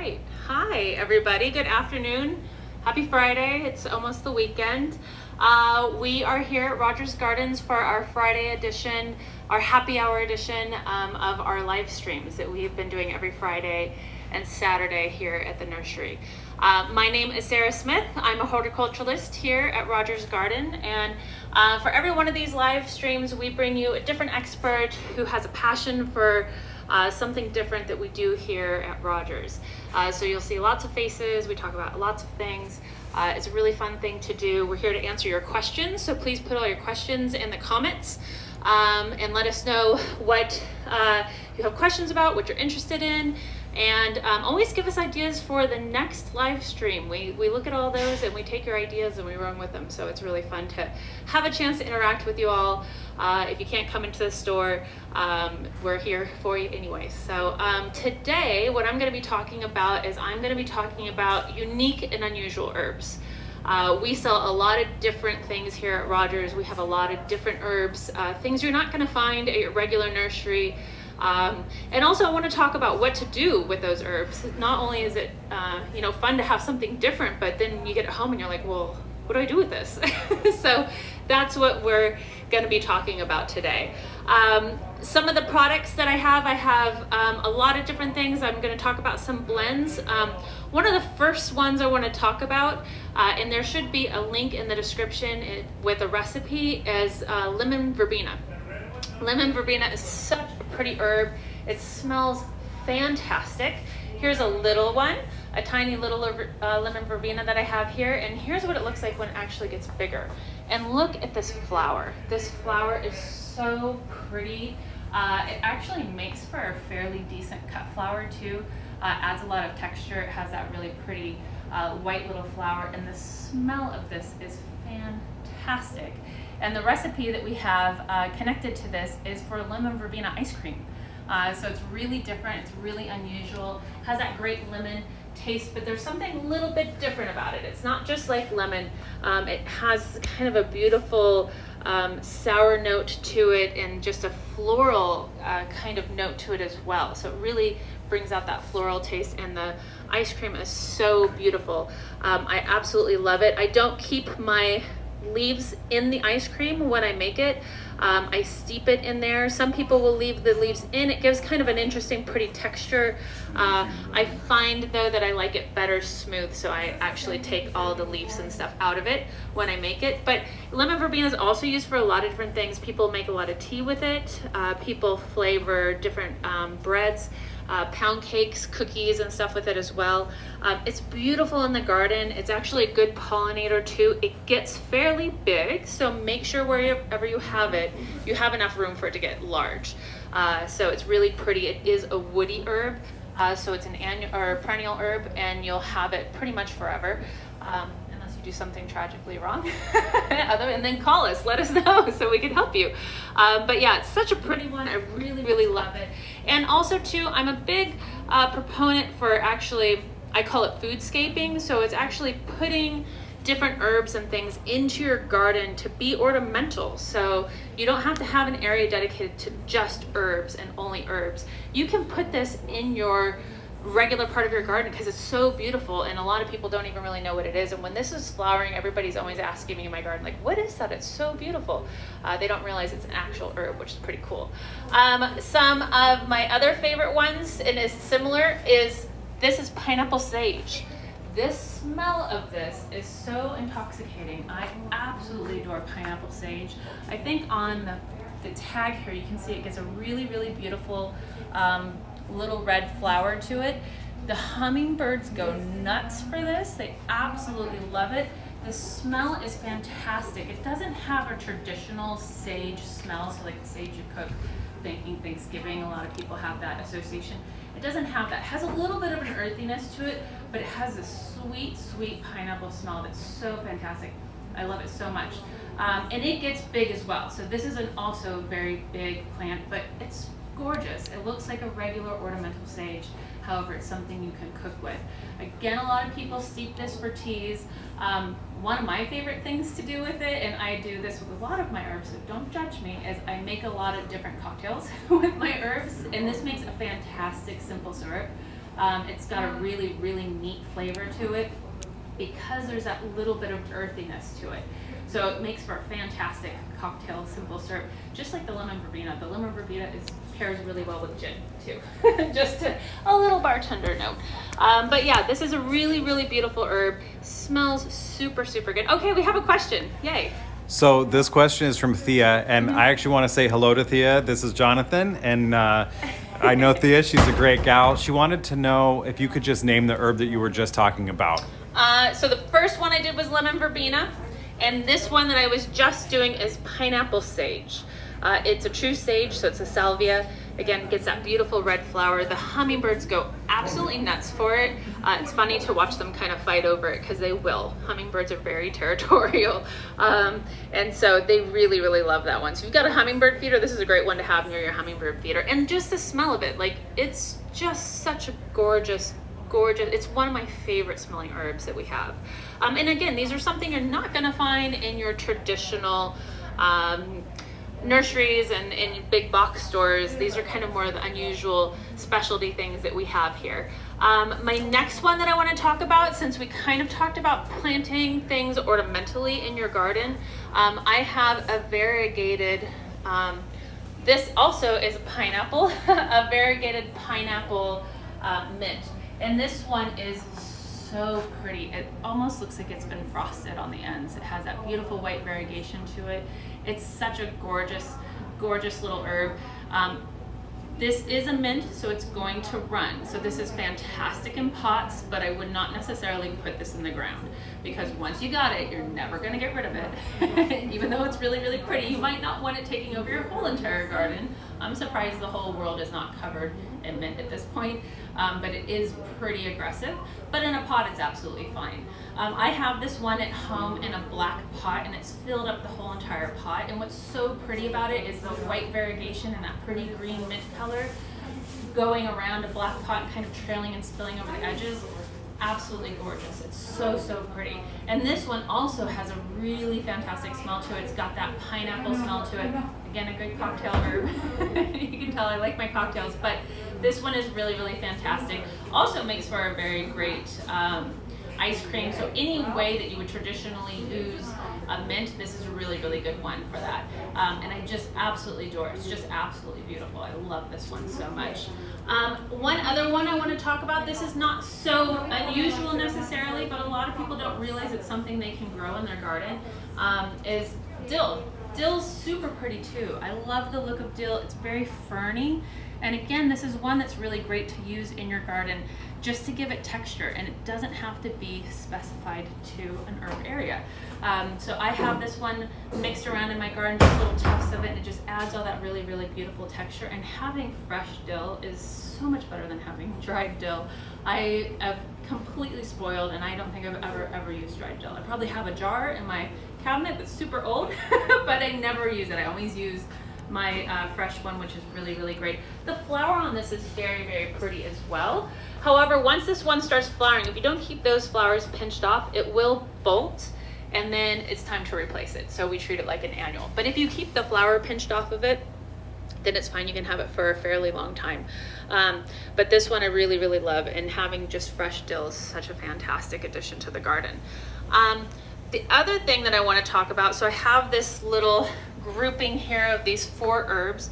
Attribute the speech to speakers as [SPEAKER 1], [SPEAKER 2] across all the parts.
[SPEAKER 1] right. Hi, everybody. Good afternoon. Happy Friday. It's almost the weekend. We are here at Rogers Gardens for our Friday edition, our happy hour edition of our live streams that we've been doing every Friday and Saturday here at the nursery. My name is Sarah Smith. I'm a horticulturalist here at Rogers Garden, and for every one of these live streams, we bring you a different expert who has a passion for something different that we do here at Rogers. So you'll see lots of faces, we talk about lots of things. It's a really fun thing to do. We're here to answer your questions, so please put all your questions in the comments and let us know what you have questions about, what you're interested in, and always give us ideas for the next live stream. We look at all those and we take your ideas and we run with them, so it's really fun to have a chance to interact with you all. If you can't come into the store, we're here for you anyway. So today what I'm going to be talking about is I'm going to be talking about unique and unusual herbs. We sell a lot of different things here at Rogers. We have a lot of different herbs, things you're not going to find at your regular nursery. And also I want to talk about what to do with those herbs. Not only is it fun to have something different, but then you get home and you're like, well, what do I do with this? So that's what we're going to be talking about today. Some of the products that I have a lot of different things. I'm going to talk about some blends. One of the first ones I want to talk about, and there should be a link in the description with a recipe, is lemon verbena. Lemon verbena is such a pretty herb. It smells fantastic. Here's a little one, a tiny little lemon verbena that I have here, and here's what it looks like when it actually gets bigger. And look at this flower. This flower is so pretty. It actually makes for a fairly decent cut flower too. Adds a lot of texture. It has that really pretty white little flower, and the smell of this is fantastic. And the recipe that we have connected to this is for lemon verbena ice cream. So it's really different, it's really unusual, has that great lemon taste, but there's something a little bit different about it. It's not just like lemon. It has kind of a beautiful sour note to it and just a floral kind of note to it as well. So it really brings out that floral taste, and the ice cream is so beautiful. I absolutely love it. I don't keep my leaves in the ice cream when I make it. I steep it in there. Some people will leave the leaves in. It gives kind of an interesting, pretty texture. I find though that I like it better smooth, so I actually take all the leaves and stuff out of it when I make it. But lemon verbena is also used for a lot of different things. People make a lot of tea with it. People flavor different breads, pound cakes, cookies, and stuff with it as well. It's beautiful in the garden. It's actually a good pollinator too. It gets fairly big, so make sure wherever you have it, you have enough room for it to get large. So it's really pretty. It is a woody herb, so it's an annual or perennial herb, and you'll have it pretty much forever. Unless you do something tragically wrong, and then call us, let us know so we can help you. But yeah, it's such a pretty one. I really, really love it. And also too, I'm a big proponent for I call it foodscaping. So it's actually putting different herbs and things into your garden to be ornamental. So you don't have to have an area dedicated to just herbs and only herbs. You can put this in your regular part of your garden because it's so beautiful, and a lot of people don't even really know what it is. And when this is flowering, everybody's always asking me in my garden, like, what is that? It's so beautiful. They don't realize it's an actual herb, which is pretty cool. Some of my other favorite ones, and is similar, this is pineapple sage. This smell of this is so intoxicating. I absolutely adore pineapple sage. I think on the tag here, you can see it gets a really, really beautiful little red flower to it. The hummingbirds go nuts for this. They absolutely love it. The smell is fantastic. It doesn't have a traditional sage smell, so like the sage you cook thinking Thanksgiving, a lot of people have that association. It doesn't have that. It has a little bit of an earthiness to it, but it has this sweet, sweet pineapple smell that's so fantastic. I love it so much. And it gets big as well. So this is also a very big plant, but it's gorgeous. It looks like a regular ornamental sage. However, it's something you can cook with. Again, a lot of people steep this for teas. One of my favorite things to do with it, and I do this with a lot of my herbs, so don't judge me, is I make a lot of different cocktails with my herbs, and this makes a fantastic simple syrup. It's got a really, really neat flavor to it because there's that little bit of earthiness to it. So it makes for a fantastic cocktail simple syrup, just like the lemon verbena. The lemon verbena pairs really well with gin too. Just a little bartender note. But yeah, this is a really, really beautiful herb. Smells super, super good. Okay, we have a question. Yay.
[SPEAKER 2] So this question is from Thea, and I actually want to say hello to Thea. This is Jonathan, and I know Thea. She's a great gal. She wanted to know if you could just name the herb that you were just talking about.
[SPEAKER 1] So the first one I did was lemon verbena, and this one that I was just doing is pineapple sage. It's a true sage, so it's a salvia. Again, gets that beautiful red flower. The hummingbirds go absolutely nuts for it. It's funny to watch them kind of fight over it because they will. Hummingbirds are very territorial. And so they really, really love that one. So if you've got a hummingbird feeder, this is a great one to have near your hummingbird feeder. And just the smell of it, like it's just such a gorgeous, it's one of my favorite smelling herbs that we have. And again, these are something you're not gonna find in your traditional nurseries and in big box stores. These are kind of more of the unusual specialty things that we have here. My next one that I want to talk about, since we kind of talked about planting things ornamentally in your garden, I have a variegated, this also is a pineapple, a variegated pineapple mint. And this one is so pretty. It almost looks like it's been frosted on the ends. It has that beautiful white variegation to it. It's such a gorgeous, gorgeous little herb. This is a mint, so it's going to run. So this is fantastic in pots, but I would not necessarily put this in the ground because once you got it, you're never gonna get rid of it. Even though it's really, really pretty, you might not want it taking over your whole entire garden. I'm surprised the whole world is not covered in mint at this point, but it is pretty aggressive. But in a pot, it's absolutely fine. I have this one at home in a black pot, and it's filled up the whole entire pot. And what's so pretty about it is the white variegation and that pretty green mint color going around a black pot, kind of trailing and spilling over the edges. Absolutely gorgeous. It's so, so pretty. And this one also has a really fantastic smell to it. It's got that pineapple smell to it. Again, a good cocktail herb. You can tell I like my cocktails, but this one is really, really fantastic. Also makes for a very great ice cream. So any way that you would traditionally use a mint, this is a really, really good one for that. And I just absolutely adore it. It's just absolutely beautiful. I love this one so much. One other one I want to talk about, this is not so unusual necessarily, but a lot of people don't realize it's something they can grow in their garden, is dill. Dill's super pretty too. I love the look of dill. It's very ferny. And again, this is one that's really great to use in your garden just to give it texture, and it doesn't have to be specified to an herb area. So I have this one mixed around in my garden, just little tufts of it, and it just adds all that really, really beautiful texture. And having fresh dill is so much better than having dried dill. I have completely spoiled, and I don't think I've ever used dried dill. I probably have a jar in my cabinet that's super old, but I never use it. I always use my fresh one, which is really, really great. The flower on this is very, very pretty as well. However, once this one starts flowering, if you don't keep those flowers pinched off, it will bolt, and then it's time to replace it. So we treat it like an annual. But if you keep the flower pinched off of it, then it's fine. You can have it for a fairly long time. But this one I really, really love, and having just fresh dill is such a fantastic addition to the garden. The other thing that I want to talk about, so I have this little grouping here of these 4 herbs.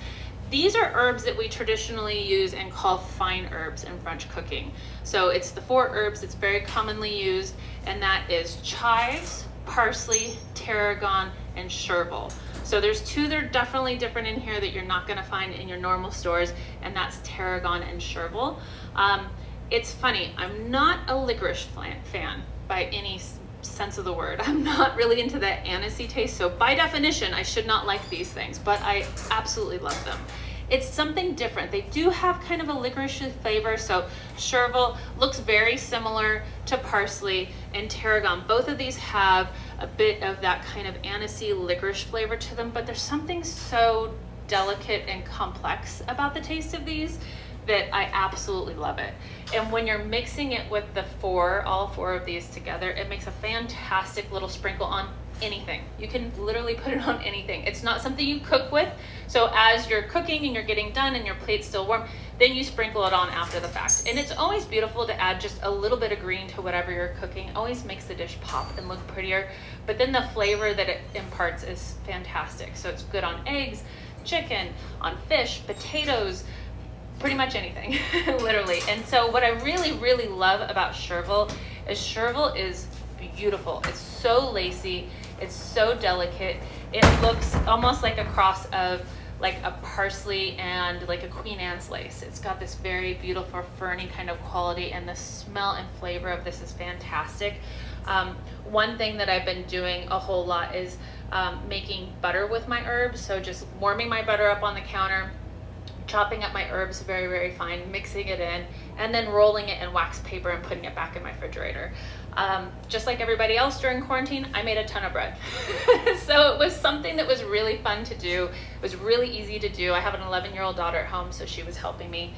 [SPEAKER 1] These are herbs that we traditionally use and call fine herbs in French cooking. So it's the 4 herbs that's very commonly used, and that is chives, parsley, tarragon, and chervil. So there's 2 that are definitely different in here that you're not going to find in your normal stores, and that's tarragon and chervil. It's funny, I'm not a licorice fan by any sense of the word. I'm not really into that anisey taste, so by definition I should not like these things, but I absolutely love them. It's something different. They do have kind of a licorice flavor, so chervil looks very similar to parsley, and tarragon. Both of these have a bit of that kind of anisey licorice flavor to them, but there's something so delicate and complex about the taste of these that I absolutely love it. And when you're mixing it with the all 4 of these together, it makes a fantastic little sprinkle on anything. You can literally put it on anything. It's not something you cook with, so as you're cooking and you're getting done and your plate's still warm, then you sprinkle it on after the fact. And it's always beautiful to add just a little bit of green to whatever you're cooking. It always makes the dish pop and look prettier. But then the flavor that it imparts is fantastic. So it's good on eggs, chicken, on fish, potatoes, pretty much anything, literally. And so what I really, really love about chervil is beautiful. It's so lacy. It's so delicate. It looks almost like a cross of like a parsley and like a Queen Anne's lace. It's got this very beautiful ferny kind of quality, and the smell and flavor of this is fantastic. One thing that I've been doing a whole lot is making butter with my herbs. So just warming my butter up on the counter, chopping up my herbs very, very fine, mixing it in, and then rolling it in wax paper and putting it back in my refrigerator. Just like everybody else during quarantine, I made a ton of bread. So it was something that was really fun to do. It was really easy to do. I have an 11-year-old daughter at home, so she was helping me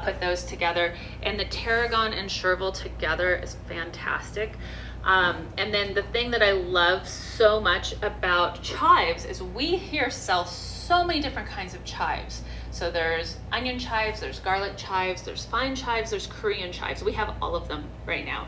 [SPEAKER 1] put those together. And the tarragon and chervil together is fantastic. And then the thing that I love so much about chives is we here sell so many different kinds of chives. So there's onion chives, there's garlic chives, there's fine chives, there's Korean chives. We have all of them right now.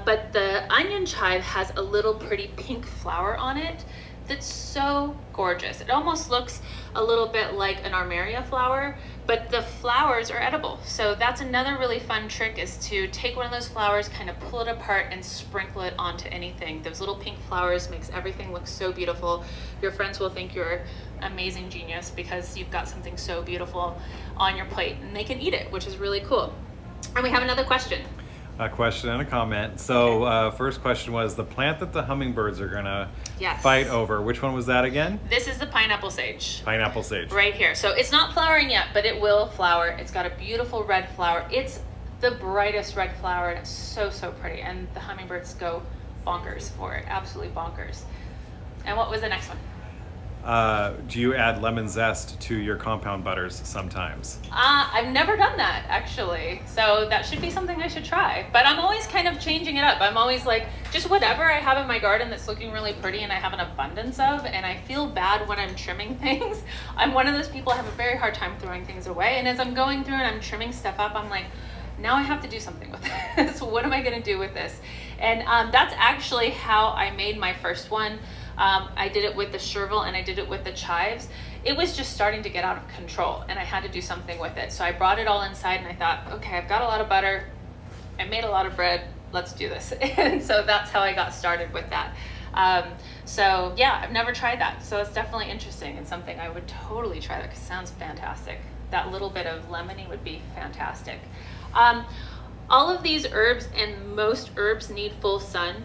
[SPEAKER 1] But the onion chive has a little pretty pink flower on it that's so gorgeous. It almost looks a little bit like an armeria flower, but the flowers are edible. So that's another really fun trick, is to take one of those flowers, kind of pull it apart and sprinkle it onto anything. Those little pink flowers makes everything look so beautiful. Your friends will think you're amazing genius because you've got something so beautiful on your plate, and they can eat it, which is really cool. And we have another question.
[SPEAKER 2] A question and a comment. So first question was the plant that the hummingbirds are gonna fight over. Which one was that again?
[SPEAKER 1] This is the pineapple sage.
[SPEAKER 2] Pineapple sage.
[SPEAKER 1] Right here. So it's not flowering yet, but it will flower. It's got a beautiful red flower. It's the brightest red flower, and it's so, so pretty. And the hummingbirds go bonkers for it. Absolutely bonkers. And what was the next one?
[SPEAKER 2] Do you add lemon zest to your compound butters sometimes?
[SPEAKER 1] I've never done that, actually. So that should be something I should try. But I'm always kind of changing it up. I'm always like, just whatever I have in my garden that's looking really pretty and I have an abundance of, and I feel bad when I'm trimming things. I'm one of those people, I have a very hard time throwing things away. And as I'm going through and I'm trimming stuff up, I'm like, now I have to do something with this. What am I going to do with this? And that's actually how I made my first one. I did it with the chervil and I did it with the chives. It was just starting to get out of control and I had to do something with it. So I brought it all inside and I thought, okay, I've got a lot of butter. I made a lot of bread. Let's do this. And so that's how I got started with that. So yeah, I've never tried that. So it's definitely interesting and something I would totally try that because it sounds fantastic. That little bit of lemony would be fantastic. All of these herbs, and most herbs, need full sun.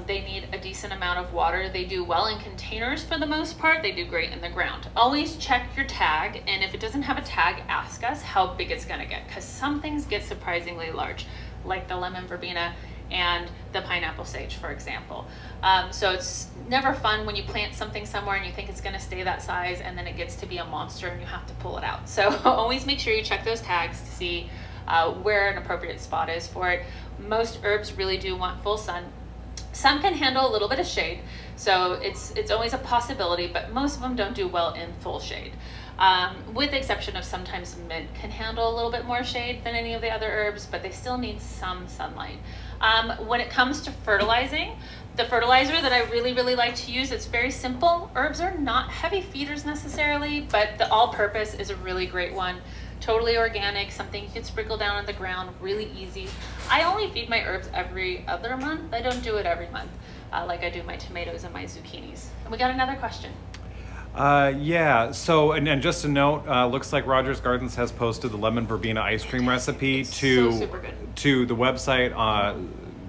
[SPEAKER 1] They need a decent amount of water. They do well in containers for the most part. They do great in the ground. Always check your tag, and if it doesn't have a tag, ask us how big it's gonna get, because some things get surprisingly large, like the lemon verbena and the pineapple sage, for example. So it's never fun when you plant something somewhere and you think it's gonna stay that size, and then it gets to be a monster and you have to pull it out. So always make sure you check those tags to see where an appropriate spot is for it. Most herbs really do want full sun. Some can handle a little bit of shade, so it's always a possibility, but most of them don't do well in full shade. With the exception of sometimes mint can handle a little bit more shade than any of the other herbs, but they still need some sunlight. When it comes to fertilizing, the fertilizer that I really, really like to use, it's very simple. Herbs are not heavy feeders necessarily, but the all-purpose is a really great one. Totally organic, something you can sprinkle down on the ground, really easy. I only feed my herbs every other month. I don't do it every month like I do my tomatoes and my zucchinis. And we got another question.
[SPEAKER 2] Yeah, so, and just a note, looks like Rogers Gardens has posted the lemon verbena ice cream recipe to the website,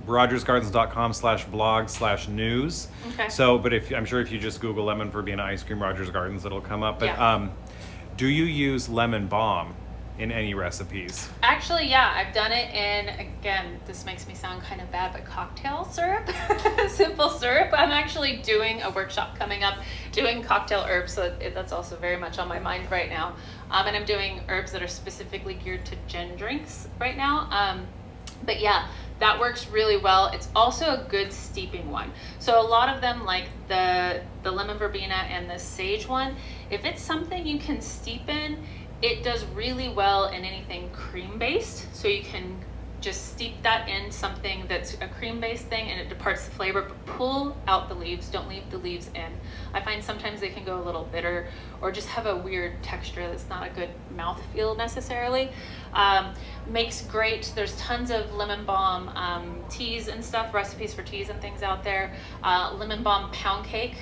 [SPEAKER 2] rogersgardens.com/blog/news.
[SPEAKER 1] Okay.
[SPEAKER 2] So, but I'm sure if you just Google lemon verbena ice cream Rogers Gardens, it'll come up. But do you use lemon balm in any recipes?
[SPEAKER 1] Actually, yeah, I've done it in, again, this makes me sound kind of bad, but cocktail syrup, simple syrup. I'm actually doing a workshop coming up, doing cocktail herbs, so that's also very much on my mind right now. And I'm doing herbs that are specifically geared to gin drinks right now. But yeah, that works really well. It's also a good steeping one. So a lot of them, like the lemon verbena and the sage one, if it's something you can steep in, It does really well in anything cream based, so you can just steep that in something that's a cream based thing and it departs the flavor, but pull out the leaves, don't leave the leaves in. I find sometimes they can go a little bitter or just have a weird texture that's not a good mouthfeel necessarily. Makes great, there's tons of lemon balm teas and stuff, recipes for teas and things out there. Lemon balm pound cake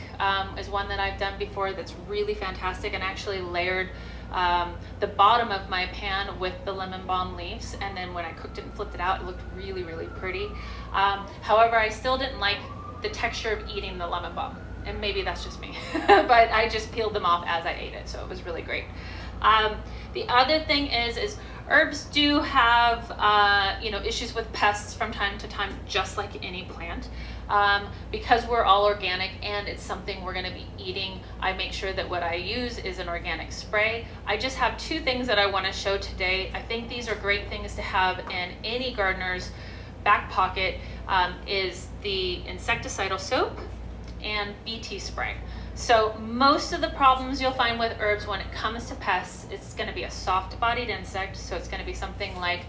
[SPEAKER 1] is one that I've done before that's really fantastic, and actually layered the bottom of my pan with the lemon balm leaves, and then when I cooked it and flipped it out, it looked really, really pretty. However, I still didn't like the texture of eating the lemon balm, and maybe that's just me, but I just peeled them off as I ate it, so it was really great. The other thing is herbs do have issues with pests from time to time, just like any plant. Because we're all organic and it's something we're going to be eating, I make sure that what I use is an organic spray. I just have two things that I want to show today. I think these are great things to have in any gardener's back pocket, is the insecticidal soap and BT spray. So most of the problems you'll find with herbs when it comes to pests, it's going to be a soft-bodied insect, so it's going to be something like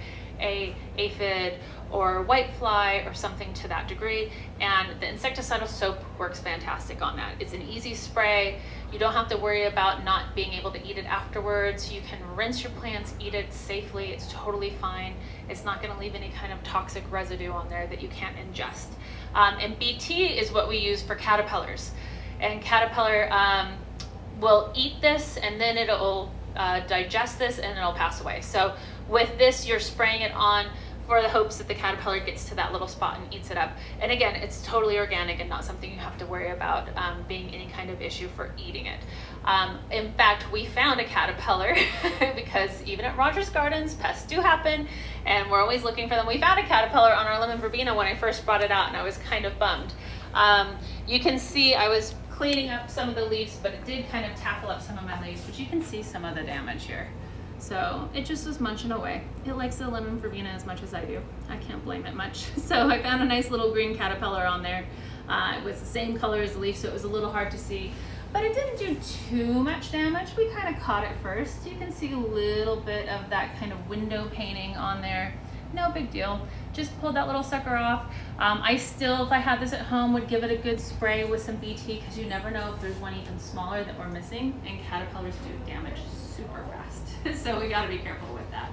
[SPEAKER 1] a aphid or whitefly or something to that degree, and the insecticidal soap works fantastic on that. It's an easy spray. You don't have to worry about not being able to eat it afterwards. You can rinse your plants, eat it safely. It's totally fine. It's not going to leave any kind of toxic residue on there that you can't ingest. And BT is what we use for caterpillars, and caterpillar will eat this and then it'll digest this and it'll pass away. So with this, you're spraying it on for the hopes that the caterpillar gets to that little spot and eats it up. And again, it's totally organic and not something you have to worry about being any kind of issue for eating it. In fact, we found a caterpillar because even at Rogers Gardens, pests do happen and we're always looking for them. We found a caterpillar on our lemon verbena when I first brought it out, and I was kind of bummed. You can see I was cleaning up some of the leaves, but it did kind of tackle up some of my leaves, but you can see some of the damage here. So it just was munching away. It likes the lemon verbena as much as I do. I can't blame it much. So I found a nice little green caterpillar on there. It was the same color as the leaf, so it was a little hard to see, but it didn't do too much damage. We kind of caught it first. You can see a little bit of that kind of window painting on there. No big deal. Just pulled that little sucker off. I still, if I had this at home, would give it a good spray with some BT, because you never know if there's one even smaller that we're missing, and caterpillars do damage super fast. So we gotta be careful with that.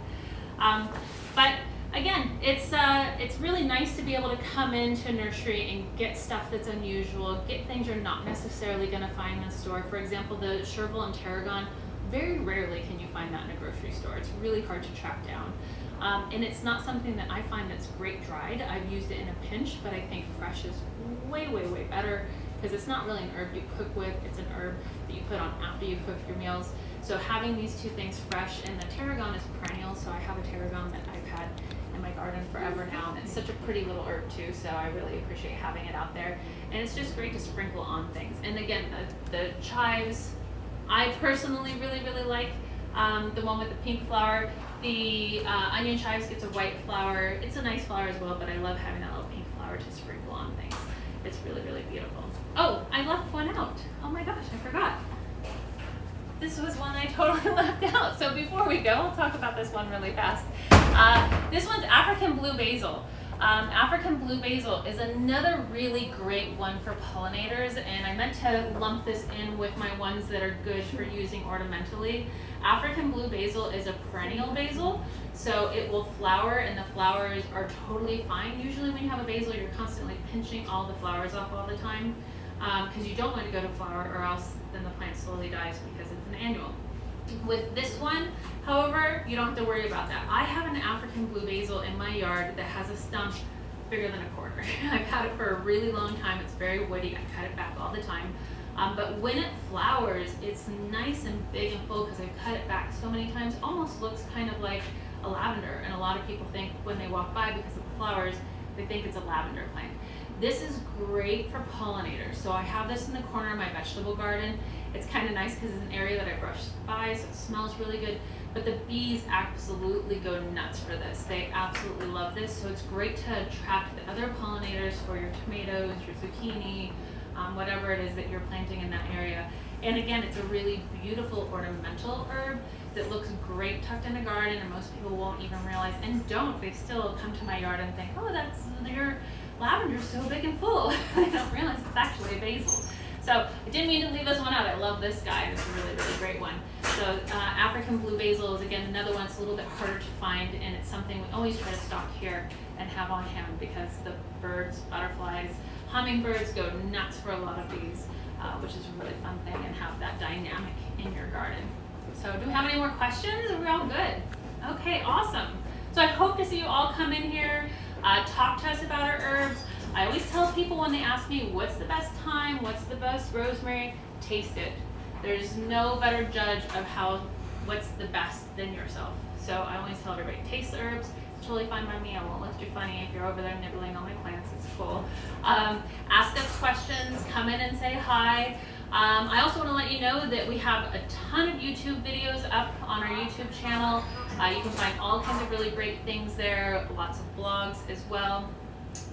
[SPEAKER 1] But again, it's really nice to be able to come into a nursery and get stuff that's unusual, get things you're not necessarily gonna find in the store. For example, the chervil and tarragon, very rarely can you find that in a grocery store. It's really hard to track down. And it's not something that I find that's great dried. I've used it in a pinch, but I think fresh is way, way, way better, because it's not really an herb you cook with. It's an herb that you put on after you cook your meals. So having these two things fresh, and the tarragon is perennial, so I have a tarragon that I've had in my garden forever now, and it's such a pretty little herb too, so I really appreciate having it out there. And it's just great to sprinkle on things. And again, the chives, I personally really, really like the one with the pink flower. The onion chives gets a white flower. It's a nice flower as well, but I love having that little pink flower to sprinkle on things. It's really, really beautiful. Oh, I left one out. Oh my gosh, I forgot. This was one I totally left out. So before we go, I'll talk about this one really fast. This one's African blue basil. African blue basil is another really great one for pollinators, and I meant to lump this in with my ones that are good for using ornamentally. African blue basil is a perennial basil, so it will flower, and the flowers are totally fine. Usually when you have a basil, you're constantly pinching all the flowers off all the time, because you don't want to go to flower, or else then the plant slowly dies because it's an annual. With this one, however, you don't have to worry about that. I have an African blue basil in my yard that has a stump bigger than a quarter. I've had it for a really long time. It's very woody. I cut it back all the time. But when it flowers, it's nice and big and full because I've cut it back so many times. Almost looks kind of like a lavender, and a lot of people think when they walk by, because of the flowers, they think it's a lavender plant. This is great for pollinators. So I have this in the corner of my vegetable garden. It's kind of nice because it's an area that I brush by, so it smells really good. But the bees absolutely go nuts for this. They absolutely love this. So it's great to attract the other pollinators for your tomatoes, your zucchini, whatever it is that you're planting in that area. And again, it's a really beautiful ornamental herb. that looks great tucked in a garden, and most people won't even realize, and don't. They still come to my yard and think, oh, that's your lavender's so big and full. I don't realize it's actually a basil. So I didn't mean to leave this one out. I love this guy. It's a really, really great one. So African blue basil is, again, another one. It's a little bit harder to find, and it's something we always try to stock here and have on hand, because the birds, butterflies, hummingbirds go nuts for a lot of these, which is a really fun thing, and have that dynamic in your garden. So do we have any more questions? Are we all good? Okay, awesome. So I hope to see you all come in here, talk to us about our herbs. I always tell people when they ask me, what's the best thyme, what's the best rosemary, taste it. There's no better judge of what's the best than yourself. So I always tell everybody, taste the herbs. It's totally fine by me. I won't look too funny if you're over there nibbling on my plants. It's cool. Ask us questions, come in and say hi. I also want to let you know that we have a ton of YouTube videos up on our YouTube channel. You can find all kinds of really great things there, lots of blogs as well.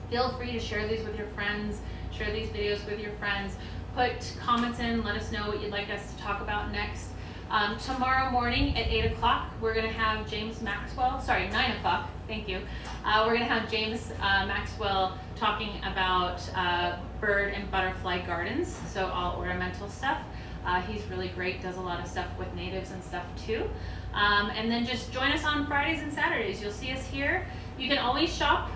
[SPEAKER 1] Feel free to share these with your friends, share these videos with your friends. Put comments in, let us know what you'd like us to talk about next. Tomorrow morning at 8 o'clock, we're going to have 9 o'clock, thank you. We're going to have James Maxwell talking about bird and butterfly gardens, so all ornamental stuff. He's really great, does a lot of stuff with natives and stuff too. And then just join us on Fridays and Saturdays. You'll see us here. You can always shop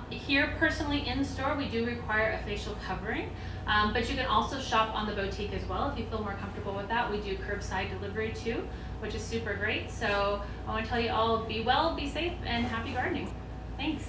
[SPEAKER 1] here personally in the store. We do require a facial covering, but you can also shop on the boutique as well if you feel more comfortable with that. We do curbside delivery too, which is super great. So I want to tell you all, be well, be safe, and happy gardening. Thanks.